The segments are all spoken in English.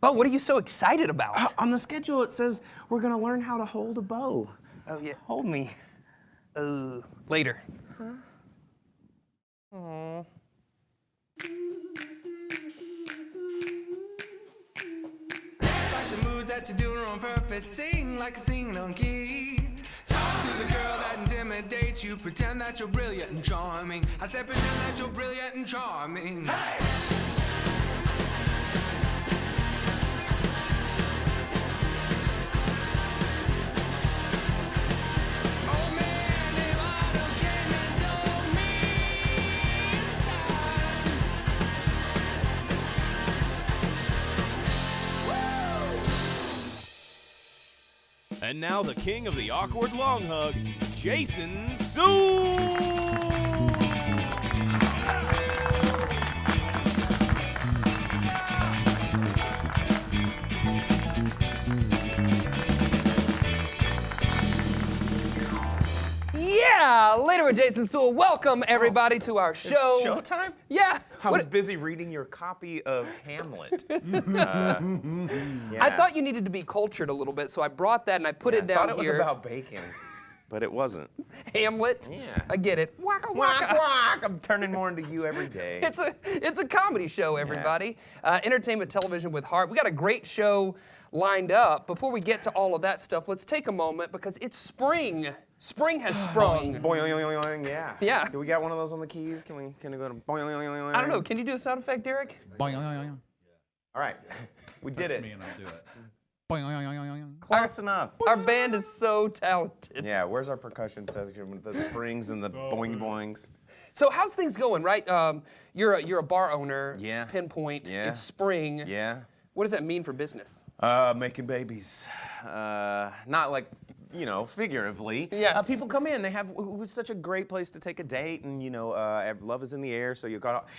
Oh, what are you so excited about? On the schedule, it says we're gonna learn how to hold a bow. Oh, yeah. Hold me. Later. Huh? Aww. Dance like the moves that you're doing on purpose. Sing like a singing on key. Talk to the girl that intimidates you. Pretend that you're brilliant and charming. I said pretend that you're brilliant and charming. Hey! And now the king of the awkward long hug, Jason Suel. Yeah, later with Jason Suel. Welcome everybody to our show. Showtime? Yeah. I was busy reading your copy of Hamlet. Yeah. I thought you needed to be cultured a little bit, so I brought that and I put it down here. I thought it was about bacon, but it wasn't. Hamlet? Yeah. I get it. Waka Whack, waka. whack. I'm turning more into you every day. It's a comedy show, everybody. Entertainment television with heart. We got a great show lined up. Before we get to all of that stuff, let's take a moment because it's spring. Spring has sprung. Boing, yeah. Yeah. Do we got one of those on the keys? Can we go to boing? I don't know. Can you do a sound effect, Derek? Boing. All right. We did it. Me and I'll do it. Boing. Close enough. Our band is so talented. Yeah, where's our percussion section with the springs and the boings? So how's things going, right? You're a bar owner. Yeah. Pinpoint. Yeah. It's spring. Yeah. What does that mean for business? Making babies. Not like, figuratively. Yes. People come in. It was such a great place to take a date, and love is in the air. So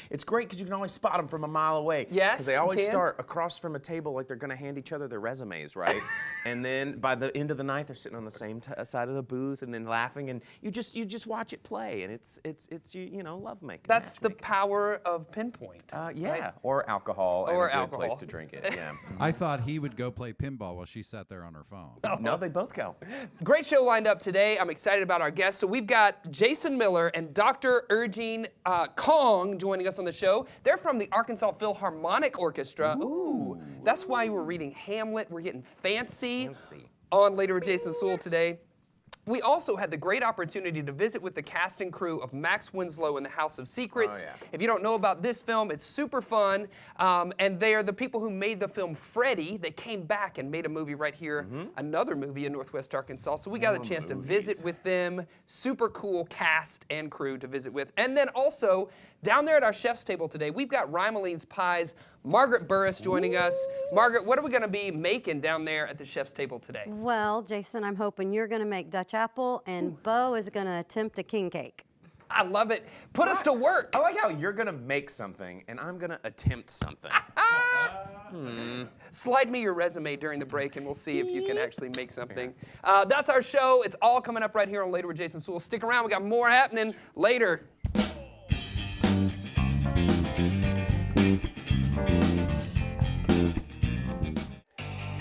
it's great because you can always spot them from a mile away. Yes, because they you always can. start across from a table like they're going to hand each other their resumes, right? And then by the end of the night, they're sitting on the same side of the booth and then laughing, and you just watch it play, and it's love making. That's the power of Pinpoint. Yeah, right? or alcohol. Or and a good alcohol. place to drink it. Yeah. I thought he would go play pinball while she sat there on her phone. No, they both go. Great show lined up today. I'm excited about our guests. So we've got Jason Miller and Dr. Ergene Kong joining us on the show. They're from the Arkansas Philharmonic Orchestra. Ooh, that's why we're reading Hamlet. We're getting fancy. On Later with Jason Suel today. We also had the great opportunity to visit with the cast and crew of Max Winslow and the House of Secrets. Oh, yeah. If you don't know about this film, it's super fun. And they are the people who made the film Freddy. They came back and made a movie right here, another movie in Northwest Arkansas. So we got a chance to visit with them. Super cool cast and crew to visit with. And then also, down there at our chef's table today, we've got Rymolene's Pies, Margaret Burris joining us. Margaret, what are we going to be making down there at the chef's table today? Well, Jason, I'm hoping you're going to make Dutch apple, and Bo is going to attempt a king cake. I love it. Put us to work. I like how you're gonna make something and I'm gonna attempt something. Slide me your resume during the break and we'll see if you can actually make something. That's our show. It's all coming up right here on Later with Jason Suel. Stick around. We got more happening later.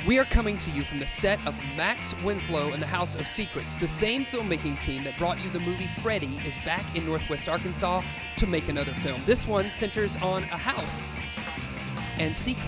We are coming to you from the set of Max Winslow and the House of Secrets. The same filmmaking team that brought you the movie Freddy is back in Northwest Arkansas to make another film. This one centers on a house and secrets.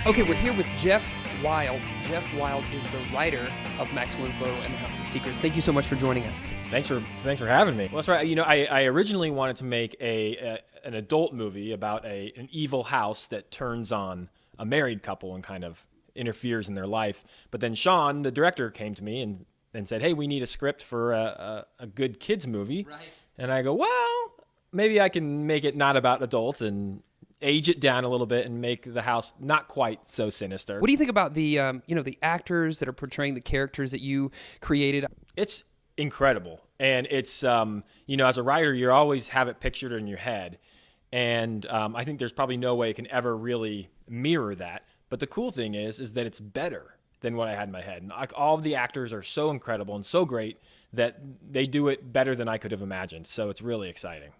Okay, we're here with Jeff Wild. Jeff Wild is the writer of Max Winslow and the House of Secrets. Thank you so much for joining us. Thanks for having me. Well, that's right. I originally wanted to make an adult movie about an evil house that turns on a married couple and kind of interferes in their life. But then Sean, the director, came to me and said, "Hey, we need a script for a good kids movie." Right. And I go, "Well, maybe I can make it not about adults and age it down a little bit and make the house not quite so sinister." What do you think about the the actors that are portraying the characters that you created? It's incredible. And it's, as a writer, you always have it pictured in your head. And I think there's probably no way it can ever really mirror that. But the cool thing is that it's better. than what I had in my head. And all of the actors are so incredible and so great that they do it better than I could have imagined. So it's really exciting.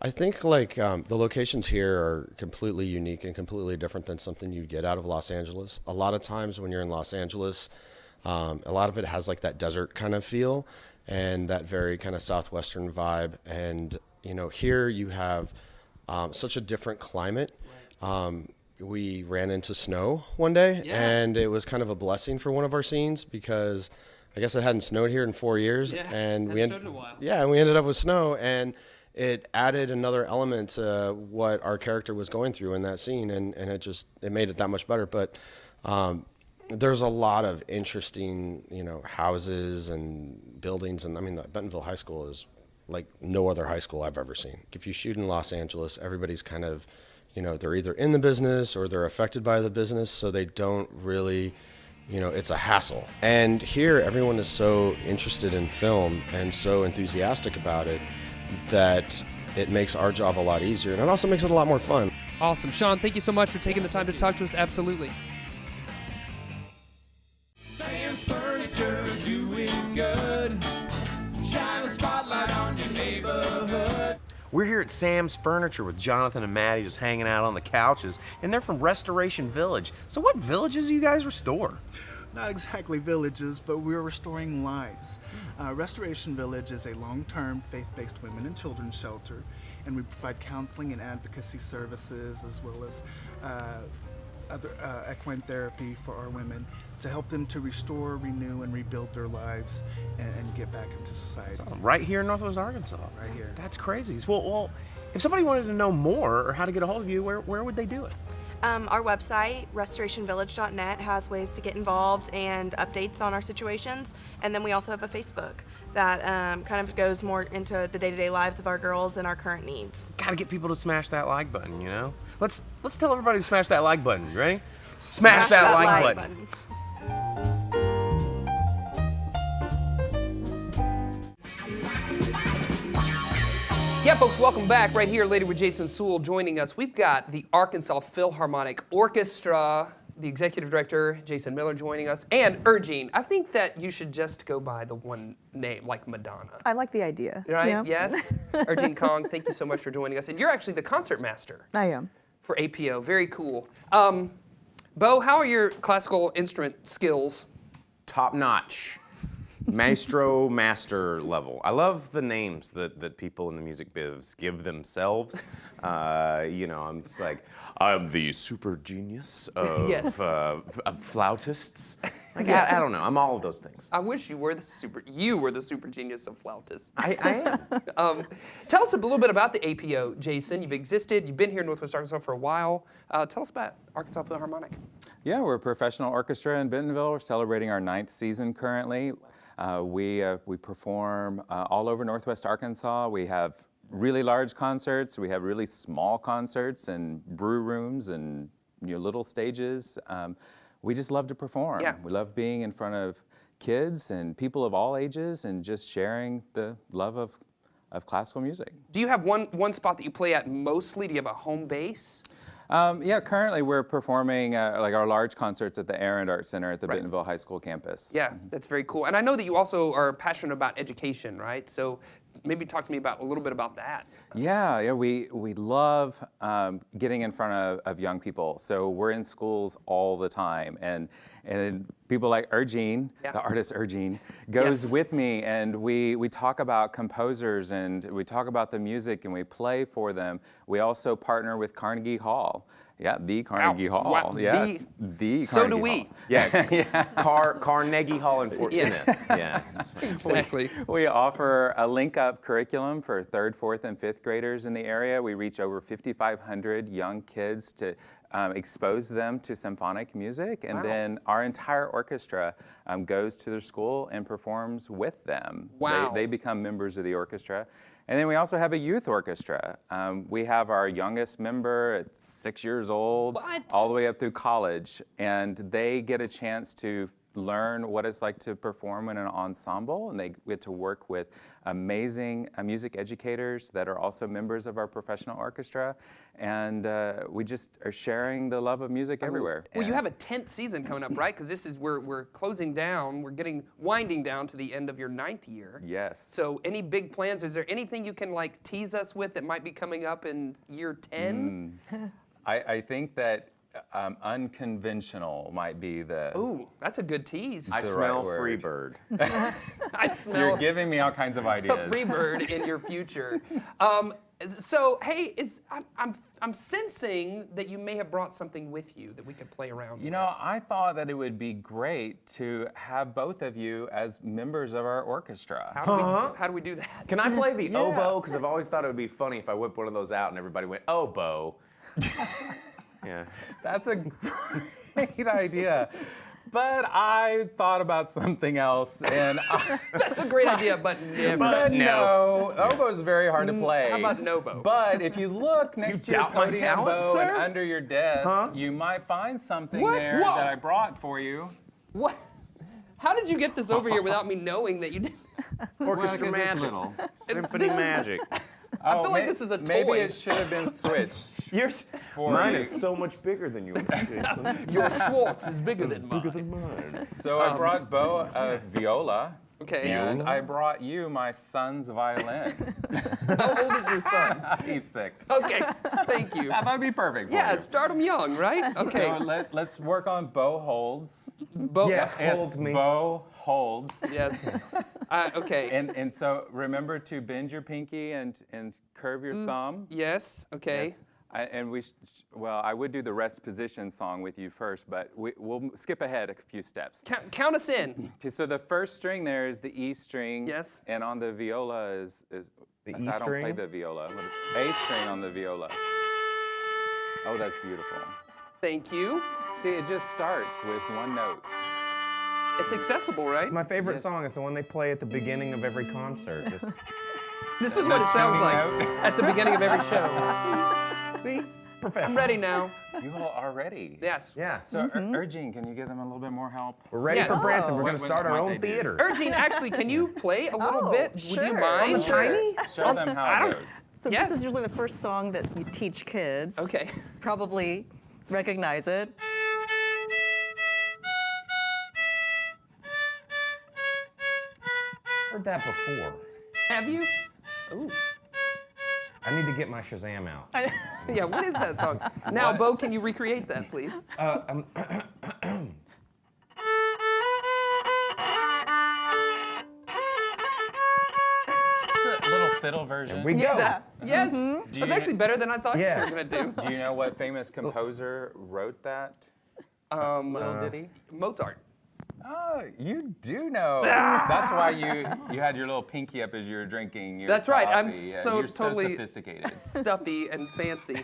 I think like the locations here are completely unique and completely different than something you'd get out of Los Angeles. A lot of times when you're in Los Angeles, a lot of it has like that desert kind of feel and that very kind of southwestern vibe. And you know, here you have such a different climate. We ran into snow one day, and it was kind of a blessing for one of our scenes because I guess it hadn't snowed here in 4 years, and we ended up with snow, and it added another element to what our character was going through in that scene, and it made it that much better. But there's a lot of interesting, you know, houses and buildings, and I mean, the Bentonville High School is like no other high school I've ever seen. If you shoot in Los Angeles, everybody's kind of, you know, they're either in the business or they're affected by the business, so they don't really, you know, it's a hassle. And here, everyone is so interested in film and so enthusiastic about it that it makes our job a lot easier, and it also makes it a lot more fun. Awesome. Sean, thank you so much for taking the time to talk to us. Absolutely. Sam's Furniture doing good. Shine a spotlight on your neighborhood. We're here at Sam's Furniture with Jonathan and Maddie just hanging out on the couches, and they're from Restoration Village. So what villages do you guys restore? Not exactly villages, but we're restoring lives. Restoration Village is a long-term faith-based women and children's shelter, and we provide counseling and advocacy services as well as other equine therapy for our women to help them to restore, renew, and rebuild their lives and get back into society. Right here in Northwest Arkansas. Right here. That's crazy. Well, if somebody wanted to know more or how to get a hold of you, where would they do it? Our website, restorationvillage.net, has ways to get involved and updates on our situations. And then we also have a Facebook that kind of goes more into the day-to-day lives of our girls and our current needs. Gotta get people to smash that like button, you know? Let's tell everybody to smash that like button. You ready? Smash that like button. Yeah, folks, welcome back. Right here, later with Jason Suel joining us. We've got the Arkansas Philharmonic Orchestra, the executive director, Jason Miller, joining us, and Ergene. I think that you should just go by the one name, like Madonna. I like the idea. Right? Yeah. Yes? Ergene Kong, thank you so much for joining us. And you're actually the concert master. I am. For APO. Very cool. Bo, how are your classical instrument skills? Top notch. Maestro, master level. I love the names that people in the music biz give themselves. You know, it's like, I'm the super genius of, Yes. Of flautists. Like, I don't know. I'm all of those things. I wish you were the super genius of flautists. I am. Tell us a little bit about the APO, Jason. You've been here in Northwest Arkansas for a while. Tell us about Arkansas Philharmonic. Yeah, we're a professional orchestra in Bentonville. We're celebrating our 9th season currently. We perform all over Northwest Arkansas. We have really large concerts. We have really small concerts and brew rooms and little stages. We just love to perform. Yeah. We love being in front of kids and people of all ages and just sharing the love of classical music. Do you have one spot that you play at mostly? Do you have a home base? Yeah, currently we're performing like our large concerts at the Air and Art Center at the Bentonville High School campus. Yeah, that's very cool. And I know that you also are passionate about education, right? So maybe talk to me about a little bit about that. Yeah, we love getting in front of young people. So we're in schools all the time, and people like Ergene, the artist Ergene, goes with me, and we talk about composers, and we talk about the music, and we play for them. We also partner with Carnegie Hall. Yeah, the Carnegie Hall. Wow. Yeah, the So Carnegie do we. Hall. Yeah, Carnegie Hall in Fort Smith. Yeah, exactly. We offer a link-up curriculum for 3rd, 4th, and 5th graders in the area. We reach over 5,500 young kids to expose them to symphonic music, and then our entire orchestra goes to their school and performs with them. Wow. They become members of the orchestra. And then we also have a youth orchestra. We have our youngest member at 6 years old, all the way up through college, and they get a chance to learn what it's like to perform in an ensemble, and they get to work with amazing music educators that are also members of our professional orchestra, and we just are sharing the love of music everywhere. Well, you have a 10th season coming up, right? Because this is we're closing down. We're winding down to the end of your 9th year. Yes. So, any big plans? Is there anything you can like tease us with that might be coming up in year 10? I think that unconventional might be the. Ooh, that's a good tease. I the smell right word. Freebird. I smell You're giving me all kinds of ideas. a Freebird in your future. So, hey, I'm sensing that you may have brought something with you that we could play around with. You know, I thought that it would be great to have both of you as members of our orchestra. How do we do that? Can I play the oboe? Because I've always thought it would be funny if I whipped one of those out and everybody went, oboe. Yeah. That's a great idea. But I thought about something else, and That's a great idea, but never. but no, oboe is very hard to play. How about nobo? But if you look next to your doubt my podium talent, bow and sir? under your desk, you might find something What? there Whoa. that I brought for you. What? How did you get this over here without me knowing that you did? Orchestra Well, 'cause it's magic. little. Symphony This is- magic. I feel like this is a Maybe toy. it should have been switched. Mine you. is so much bigger than yours, Jason. Your Schwartz is bigger than mine. So I brought Bo a viola. Okay. And I brought you my son's violin. How old is your son? He's 6. Okay, thank you. That would be perfect for Yeah, you. start him young, right? Okay. So let's work on bow holds. Bo- Yes. Yes, Hold me. bow holds. Yes. Okay. And so remember to bend your pinky and curve your thumb. Yes. Okay. Yes. I would do the rest position song with you first, but we'll skip ahead a few steps. Count us in. Okay, so the first string there is the E string. Yes. And on the viola is The I E don't play string? the viola. A string on the viola. Oh, that's beautiful. Thank you. See, it just starts with one note. It's accessible, right? My favorite Yes. song is the one they play at the beginning of every concert. Just, This is what it sounds like Note. at the beginning of every show. see? Professional. I'm ready now. You all are ready. Yes. Yeah. So, Urgine, can you give them a little bit more help? We're ready Yes. for Branson. We're What- going to what start our might own they do? theater. Urgine, actually, can you play a little bit? Would you sure. mind? On the tiny? Show them how it goes. So Yes. this is usually the first song that you teach kids. Okay. Probably recognize it. Heard that before. Have you? Ooh. I need to get my Shazam out. Yeah, what is that song? Now, Bo, can you recreate that, please? It's a little fiddle version. We go. Yes. Do That's you- actually better than I thought Yeah. you were going to do. Do you know what famous composer wrote that little ditty? Mozart. Oh, you do know. That's why you had your little pinky up as you were drinking your That's right. I'm coffee. Yeah, so you're totally so sophisticated. stuffy and fancy.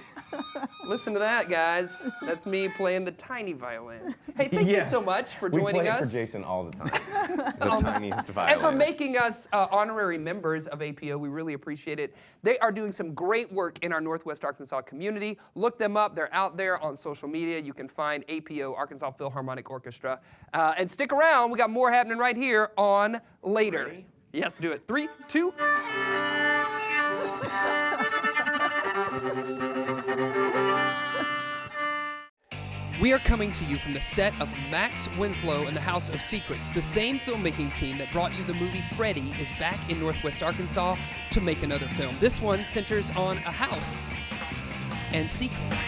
Listen to that, guys. That's me playing the tiny violin. Hey, thank you Yeah. so much for We joining play it us. for Jason all the time. The tiniest violin. And for making us honorary members of APO. We really appreciate it. They are doing some great work in our Northwest Arkansas community. Look them up. They're out there on social media. You can find APO, Arkansas Philharmonic Orchestra. And stick around. We got more happening right here on Later. Ready? Yes, do it. 3, 2. We are coming to you from the set of Max Winslow and the House of Secrets. The same filmmaking team that brought you the movie Freddy is back in Northwest Arkansas to make another film. This one centers on a house and secrets.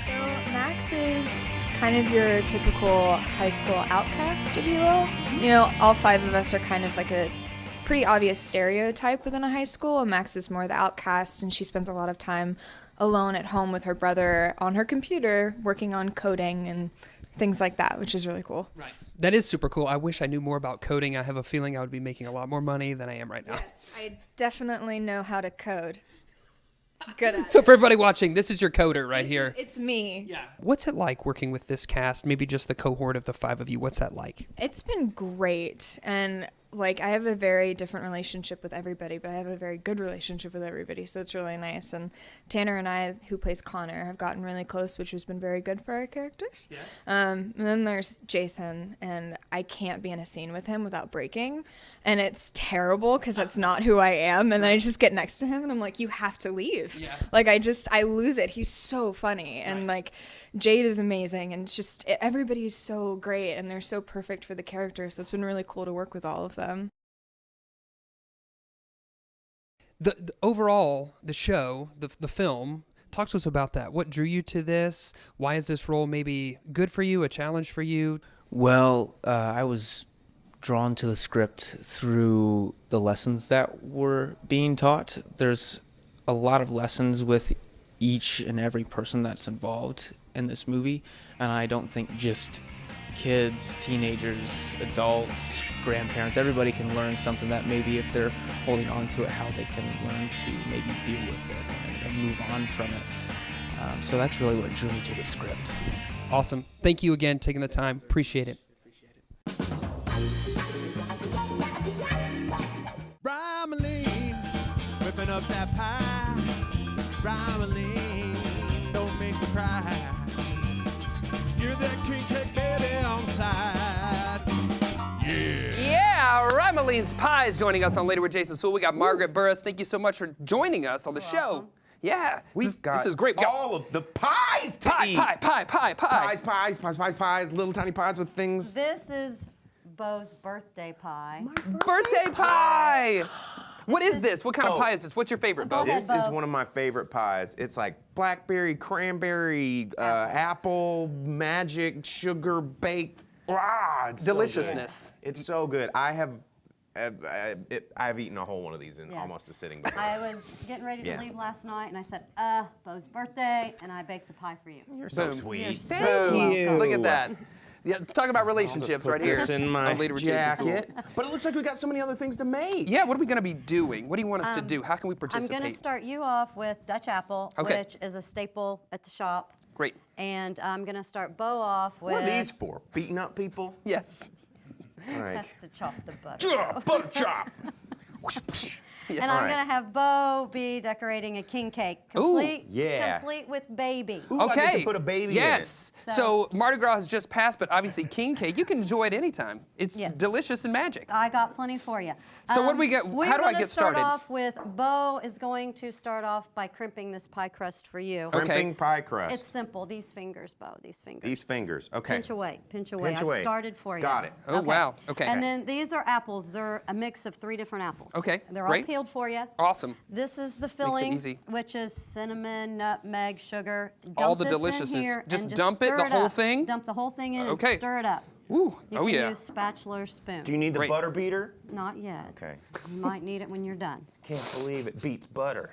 So Max is kind of your typical high school outcast, if you will. You know, all 5 of us are kind of like a pretty obvious stereotype within a high school. And Max is more the outcast, and she spends a lot of time alone at home with her brother on her computer working on coding and things like that, which is really cool. Right. That is super cool. I wish I knew more about coding. I have a feeling I would be making a lot more money than I am right now. Yes, I definitely know how to code. Good at So it. for everybody watching, this is your coder right here. It's me. Yeah. What's it like working with this cast? Maybe just the cohort of the 5 of you. What's that like? It's been great, and like I have a very different relationship with everybody, but I have a very good relationship with everybody, so it's really nice. And Tanner and I, who plays Connor, have gotten really close, which has been very good for our characters. Yes. And then there's Jason, and I can't be in a scene with him without breaking, and it's terrible because that's not who I am. And then I just get next to him, and I'm like, you have to leave. Yeah. Like I lose it. He's so funny, and like Jade is amazing, and it's just everybody's so great, and they're so perfect for the characters. So it's been really cool to work with all of them. The overall, the show, the film, talk to us about that. What drew you to this? Why is this role maybe good for you, a challenge for you? Well, I was drawn to the script through the lessons that were being taught. There's a lot of lessons with each and every person that's involved in this movie, and I don't think just kids, teenagers, adults, grandparents, everybody can learn something that maybe if they're holding on to it, how they can learn to maybe deal with it and move on from it. So that's really what drew me to the script. Awesome. Thank you again, taking the time. Appreciate it. Rymolene, whipping up that pie. Rymolene, don't make me cry. You're that king cake baby on side. Yeah, Rymolene's Pie is joining us on Later with Jason Suel. We got Margaret Burris. Thank you so much for joining us on the show. Yeah, this is great. We got all of the pies to eat. Pies, little tiny pies with things. This is Bo's birthday pie. Birthday pie! What is this? What kind of pie is this? What's your favorite, Bo? This is one of my favorite pies. It's like blackberry, cranberry, apple, magic, sugar, baked. It's Deliciousness. So good. It's so good. I've eaten a whole one of these in almost a sitting. I was getting ready to leave last night, and I said, Bo's birthday, and I baked the pie for you. You're so sweet. You're Thank you. Look at that. Yeah, talk about relationships right here. This in my on Later with Jason Suel. jacket. But it looks like we got so many other things to make. Yeah, what are we going to be doing? What do you want us to do? How can we I'm participate? going to start you off with Dutch apple, which is a staple at the shop. Great. And I'm going to start Bo off with... What are these for? Beating up people? Yes. That's to chop the butter. Butter chop. And I'm going to have Bo be decorating a king cake. Complete, complete with baby. Ooh, I get to put a baby in it. So Mardi Gras has just passed, but obviously king cake, you can enjoy it anytime. It's delicious and magic. I got plenty for you. So what do we get? How do I get started? We're going to start off with, Bo is going to start off by crimping this pie crust for you. Crimping pie crust. It's simple. These fingers, Bo, these fingers. These fingers, okay. Pinch away, pinch away. Pinch away. I've started for you. Got it. Oh, wow, okay. And then these are apples. They're a mix of 3 different apples. Okay, They're great. all peeled for you. Awesome. This is the Makes it filling, easy. which is cinnamon, nutmeg, sugar. All Dump the this in deliciousness. here Just and dump it, stir the whole up. thing? Dump the whole thing in Okay. and stir it up. Ooh, You oh can yeah. use spatula or spoon. Do you need the butter beater? Not yet. Okay. You might need it when you're done. Can't believe it beats butter.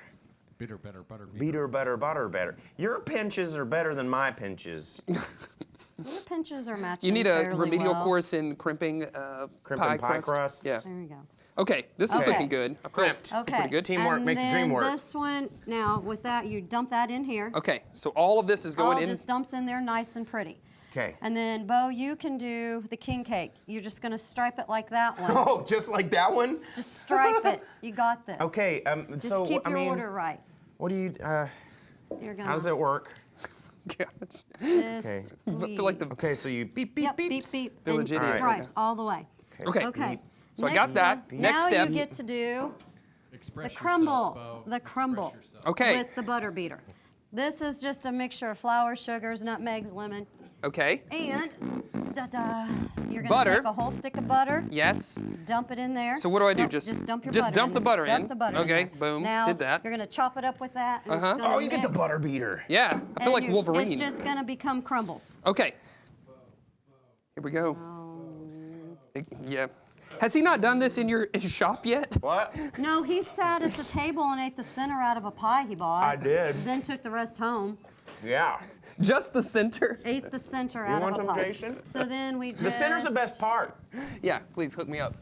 Bitter, better, butter, Beater, better, butter, better. Your pinches are better than my pinches. Your pinches are matching You need a fairly remedial well. course in crimping, pie crust. Yeah. There you go. Okay, this is looking good. I feel Okay. pretty good. Teamwork and makes the dream then work. this one, now with that, you dump that in here. Okay, so all of this is going All in. just dumps in there nice and pretty. Okay. And then, Bo, you can do the king cake. You're just going to stripe it like that one. Oh, just like that one? Just stripe it. You got this. Okay, Just so keep I your mean, order right. what do you, You're gonna how does it work? just Okay. I feel like the Okay, so you beep, beep, Yep, beeps. beep, beep, Village and idiot. stripes all the way. Okay. Okay. So I got that. One, Next now step. you get to do Express the crumble. yourself, Bo. The crumble. Express yourself. Okay. With the butter beater. This is just a mixture of flour, sugars, nutmegs, lemon, Okay. and you're gonna Butter. take a whole stick of butter. Yes. Dump it in there. So what do I do? Nope, Just dump your just butter dump in the there. butter Dump in. the butter Okay, in there. boom, Now, did that. You're gonna chop it up with that. And it's Uh-huh. gonna Oh, you get the mix. butter beater. Yeah, I feel And like Wolverine. It's just gonna become crumbles. Okay. Here we go. Yeah. Has he not done this in your shop yet? What? No, he sat at the table and ate the center out of a pie he bought. I did. Then took the rest home. Yeah. Just the center? Ate the center You out want of a some, pie. Jason? So then we just... The center's the best part. Yeah, please hook me up.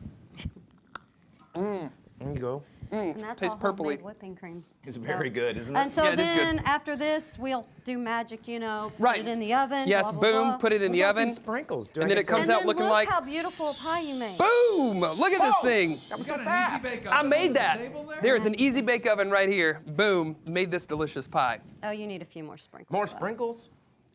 There you go. And that's tastes all homemade purpley. whipping cream. It's very good, isn't it? And so Yeah, it is good. then after this, we'll do magic, you know, put Right. it in the oven. Yes, blah, blah, boom, blah. put it in the oven. Sprinkles. And then it comes And out then looking look like, how beautiful a pie you made. boom! Look at this thing. That was so fast. I made that. There is an easy bake oven right here. Boom, made this delicious pie. Oh, you need a few more sprinkles. More though. sprinkles?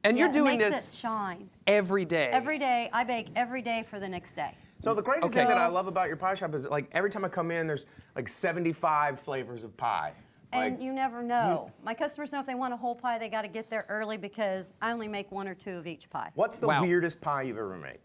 And Yeah, you're doing it makes this it shine. every day. Every day. I bake every day for the next day. So the crazy Okay. thing that I love about your pie shop is like every time I come in, there's like 75 flavors of pie. And Like, you never know. My customers know if they want a whole pie, they got to get there early because I only make 1 or 2 of each pie. what's the Wow. weirdest pie you've ever made?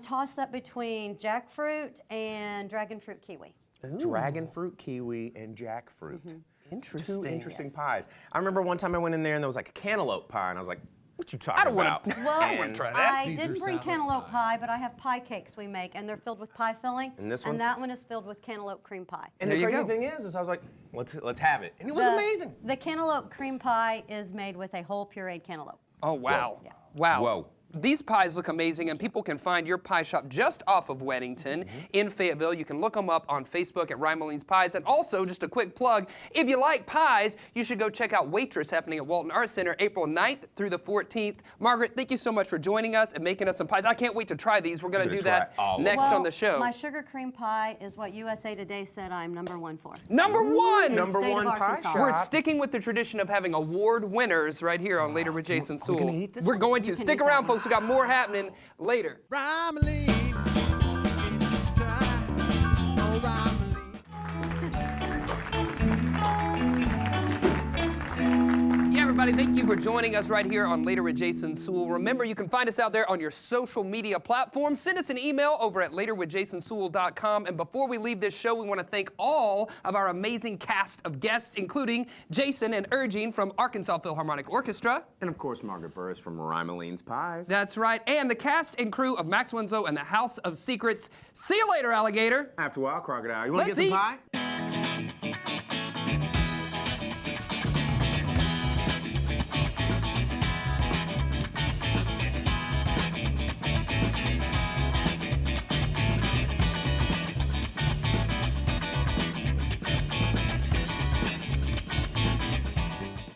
Toss up between jackfruit and dragon fruit kiwi. Dragon fruit, kiwi, and jackfruit. Interesting. Two interesting pies. I remember one time I went in there and there was like a cantaloupe pie, and I was like, "What you talking I don't about?" want to. Well, I want to try that. I Caesar didn't bring salad cantaloupe pie, but I have pie cakes we make, and they're filled with pie filling. And this one's- that one is filled with cantaloupe cream pie. And There the you crazy go. thing is I was like, "Let's have it," and it was The- amazing. The cantaloupe cream pie is made with a whole pureed cantaloupe. Oh, wow. Yeah. Wow. Whoa. These pies look amazing, and people can find your pie shop just off of Weddington in Fayetteville. You can look them up on Facebook at Rymolene's Pies. And also, just a quick plug, if you like pies, you should go check out Waitress happening at Walton Arts Center April 9th through the 14th. Margaret, thank you so much for joining us and making us some pies. I can't wait to try these. We're going to We're do gonna that try all of next Well, on the show. my sugar cream pie is what USA Today said I'm #1 for. Number one! In the Number state of one pie Arkansas. shop. We're sticking with the tradition of having award winners right here on Later with Jason Suel. gonna eat this We're one? going to. You can Stick eat that around, one. folks. We got more happening later. Rymolene, oh Rymolene. Yeah, everybody, thank you for joining us right here on Later with Jason Suel. Remember, you can find us out there on your social media platforms. Send us an email over at laterwithjasonsuel.com. And before we leave this show, we want to thank all of our amazing cast of guests, including Jason and Ergene from Arkansas Philharmonic Orchestra. And of course, Margaret Burris from Rymolene's Pies. That's right. And the cast and crew of Max Winslow and the House of Secrets. See you later, alligator. After a while, crocodile. You want to Let's get some eat. pie?